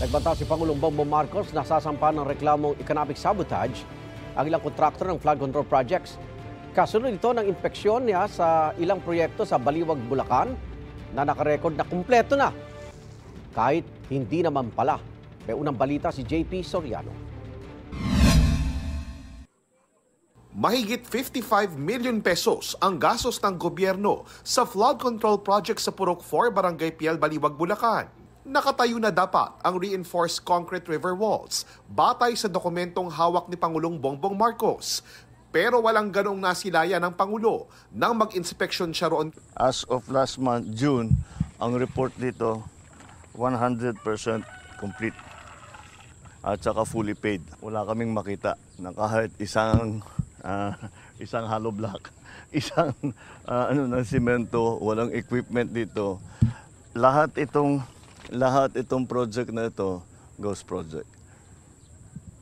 Nagbanta si Pangulong Bongbong Marcos na sasampa ng reklamong economic sabotage ang ilang kontraktor ng flood control projects. Kasunod ito ng inspeksyon niya sa ilang proyekto sa Baliwag, Bulacan na nakarecord na kumpleto na. Kahit hindi naman pala. May unang balita si JP Soriano. Mahigit 55 million pesos ang gastos ng gobyerno sa flood control project sa Purok 4, Barangay Piel, Baliwag, Bulacan. Nakatayo na dapat ang reinforced concrete river walls batay sa dokumentong hawak ni Pangulong Bongbong Marcos. Pero walang ganong nasilaya ng Pangulo nang mag-inspeksyon siya roon. As of last month, June, ang report dito 100% complete at saka fully paid. Wala kaming makita na kahit isang hollow block, isang ng simento, walang equipment dito. Lahat itong project na ito, ghost project.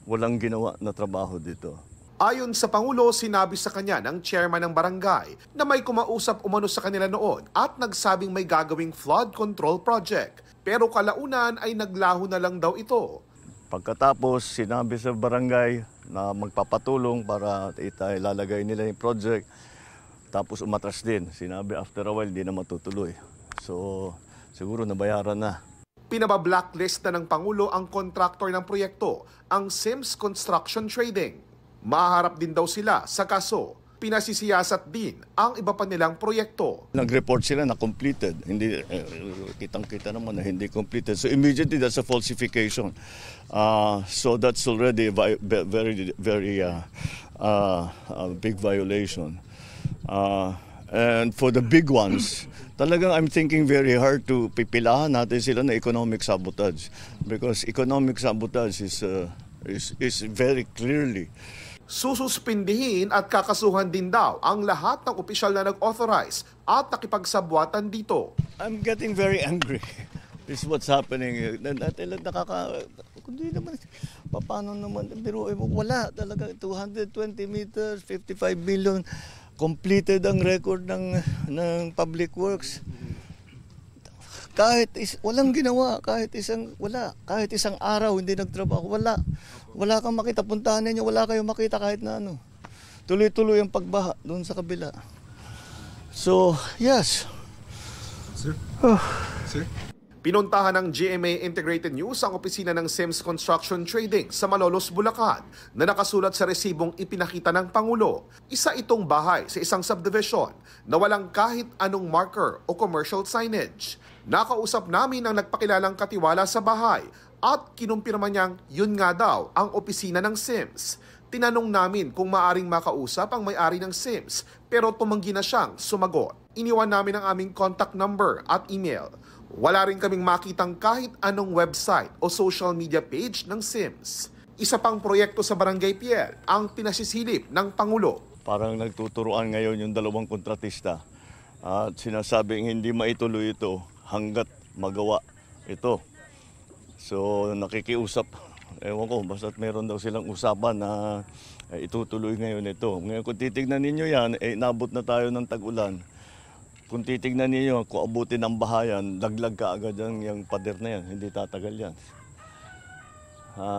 Walang ginawa na trabaho dito. Ayon sa Pangulo, sinabi sa kanya ng chairman ng barangay na may kumausap umano sa kanila noon at nagsabing may gagawing flood control project. Pero kalaunan ay naglaho na lang daw ito. Pagkatapos, sinabi sa barangay na magpapatulong para ilalagay nila yung project. Tapos umatras din. Sinabi after a while, di na matutuloy. So, siguro nabayaran na. Pinaba-blacklist na ng Pangulo ang kontraktor ng proyekto, ang Sims Construction Trading. Maharap din daw sila sa kaso. Pinasisiyasat din ang iba pa nilang proyekto. Nag-report sila na completed. Hindi, kitang-kita naman na hindi completed. So immediately that's a falsification. So that's already very big violation. And for the big ones, talagang I'm thinking very hard to pipilahan natin sila na economic sabotage. Because economic sabotage is very clearly Sususpindihin at kakasuhan din daw ang lahat ng opisyal na nag-authorize at nakipagsabwatan dito. I'm getting very angry. This is what's happening. Kundi naman, paano naman, biruin mo, wala talaga, 220 meters, 55 billion, completed ang record ng Public Works. Walang ginawa, kahit isang araw hindi nagtrabaho, wala kang makita, puntahan ninyo, wala kayong makita kahit na ano. Tuloy-tuloy ang pagbaha doon sa kabila. So, yes. Sir? Sir? Pinuntahan ng GMA Integrated News ang opisina ng Sims Construction Trading sa Malolos, Bulacan na nakasulat sa resibong ipinakita ng Pangulo. Isa itong bahay sa isang subdivision na walang kahit anong marker o commercial signage. Nakausap namin ang nagpakilalang katiwala sa bahay at kinumpirma niyang yun nga daw ang opisina ng Sims. Tinanong namin kung maaring makausap ang may-ari ng Sims pero tumanggi na siyang sumagot. Iniwan namin ang aming contact number at email. Wala rin kaming makitang kahit anong website o social media page ng Sims. Isa pang proyekto sa Barangay Piel ang pinasisilip ng Pangulo. Parang nagtuturuan ngayon yung dalawang kontratista at sinasabing hindi maituloy ito hanggat magawa ito. So nakikiusap, ewan ko, basta't meron daw silang usapan na itutuloy ngayon ito. Ngayon kung titignan ninyo yan, nabot na tayo ng tag-ulan. Kung titignan ninyo, kung abutin ng bahayan, laglag ka agad yung pader na yan, hindi tatagal yan.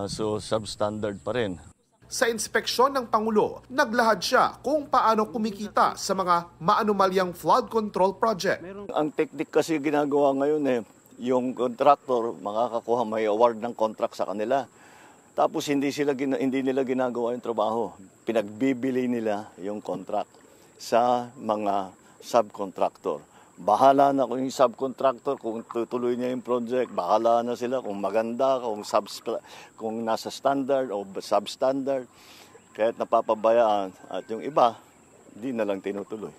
So substandard pa rin. Sa inspeksyon ng Pangulo, naglahad siya kung paano kumikita sa mga maanumalyang flood control project. Ang teknik kasi ginagawa ngayon yung contractor makakakuha, may award ng contract sa kanila. Tapos hindi nila ginagawa yung trabaho. Pinagbibili nila yung contract sa mga subcontractor. Bahala na kung yung subcontractor, kung tutuloy niya yung project, bahala na sila kung maganda, kung nasa standard o substandard. Kahit napapabayaan at yung iba, di na lang tinutuloy.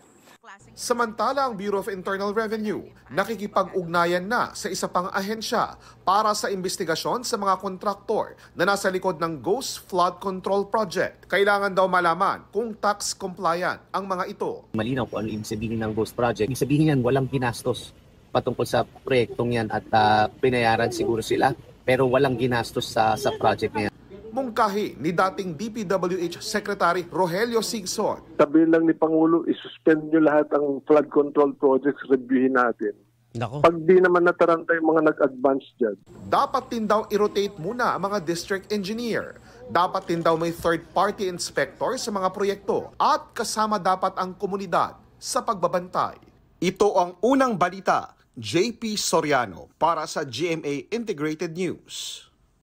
Samantala, ang Bureau of Internal Revenue nakikipag-ugnayan na sa isa pang ahensya para sa investigasyon sa mga kontraktor na nasa likod ng Ghost Flood Control Project. Kailangan daw malaman kung tax compliant ang mga ito. Malinaw po ano ibig sabihin ng Ghost Project. Ibig sabihin yan, walang ginastos patungkol sa proyektong yan at pinayaran siguro sila pero walang ginastos sa project na yan. Mungkahi ni dating DPWH Secretary Rogelio Singson. Sabi lang ni Pangulo, isuspend nyo lahat ang flood control projects, reviewin natin. Nako. Pag di naman nataranta yung mga nag-advance dyan. Dapat din daw i-rotate muna ang mga district engineer. Dapat din daw may third-party inspector sa mga proyekto at kasama dapat ang komunidad sa pagbabantay. Ito ang unang balita. JP Soriano para sa GMA Integrated News.